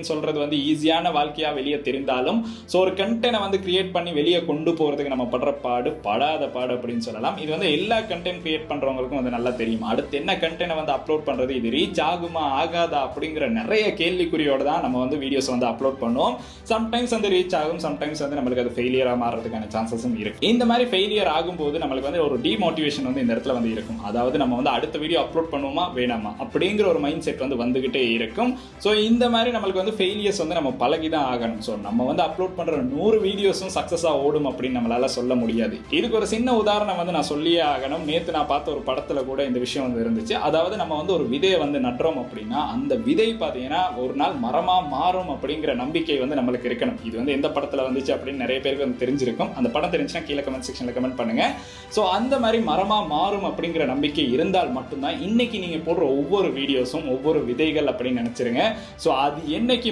அப்படின்னு சொல்றது வந்து ஈஸியான வாழ்க்கையா வெளியே தெரிந்தாலும் ஸோ ஒரு கண்டென்ட்டை வந்து கிரியேட் பண்ணி வெளியே கொண்டு போறதுக்கு நம்ம படுற பாடு படாத பாடு அப்படின்னு சொல்லலாம். இது வந்து எல்லா கண்டென்ட் கிரியேட் பண்றவங்களுக்கும் வந்து நல்லா தெரியும். அடுத்து என்ன கண்டென்ட்டை வந்து அப்லோட் பண்றது, இது ரீச் ஆகுமா ஆகாதா அப்படிங்கிற நிறைய கேள்விக்குறியோட தான் நம்ம வந்து வீடியோஸ் வந்து அப்லோட் பண்ணுவோம். சம்டைம்ஸ் வந்து ரீச் ஆகும், சம்டைம்ஸ் வந்து நம்மளுக்கு அது ஃபெயிலியரா மாறதுக்கான சான்சஸும் இருக்கு. இந்த மாதிரி ஃபெயிலியர் ஆகும்போது நம்மளுக்கு வந்து ஒரு டிமோட்டிவேஷன் வந்து இந்த இடத்துல வந்து இருக்கும். அதாவது நம்ம வந்து அடுத்த வீடியோ அப்லோட் பண்ணுவோமா வேணாமா அப்படிங்கிற ஒரு மைண்ட் செட் வந்து வந்துகிட்டே இருக்கும். ஸோ இந்த மாதிரி நம்மளுக்கு வந்து ஃபெயிலியர்ஸ் வந்து நம்ம பழகி தான் ஆகணும். ஸோ நம்ம வந்து அப்லோட் பண்ற 100 வீடியோஸும் சக்சஸாக ஓடும் அப்படின்னு நம்மளால சொல்ல முடியாது. இதுக்கு ஒரு சின்ன உதாரணம் வந்து நான் சொல்லியே ஆகணும். நேற்று நான் பார்த்த ஒரு படத்துல கூட இந்த விஷயம் வந்து இருந்துச்சு. அதாவது நம்ம வந்து ஒரு விதையை வந்து நடுறோம் அப்படின்னா அந்த விதை பார்த்தீங்கன்னா ஒரு நாள் மரமா மாறும் அப்படிங்கிற நம்பிக்கை வந்து நம்மளுக்கு இருக்கணும். இது வந்து எந்த படத்துல வந்துச்சு அப்படின்னு நிறைய பேருக்கு வந்து தெரிஞ்சிருக்கும். அந்த படம் தெரிஞ்சுன்னா கீழே கமெண்ட் செக்ஷன்ல கமெண்ட் பண்ணுங்க. ஸோ அந்த மாதிரி மரமா மாறும் அப்படிங்கிற நம்பிக்கை இருந்தால் மட்டும்தான் இன்னைக்கு நீங்க போடுற ஒவ்வொரு வீடியோஸும் ஒவ்வொரு விதைகள் அப்படின்னு நினைச்சிருங்க. ஸோ அது என்னைக்கு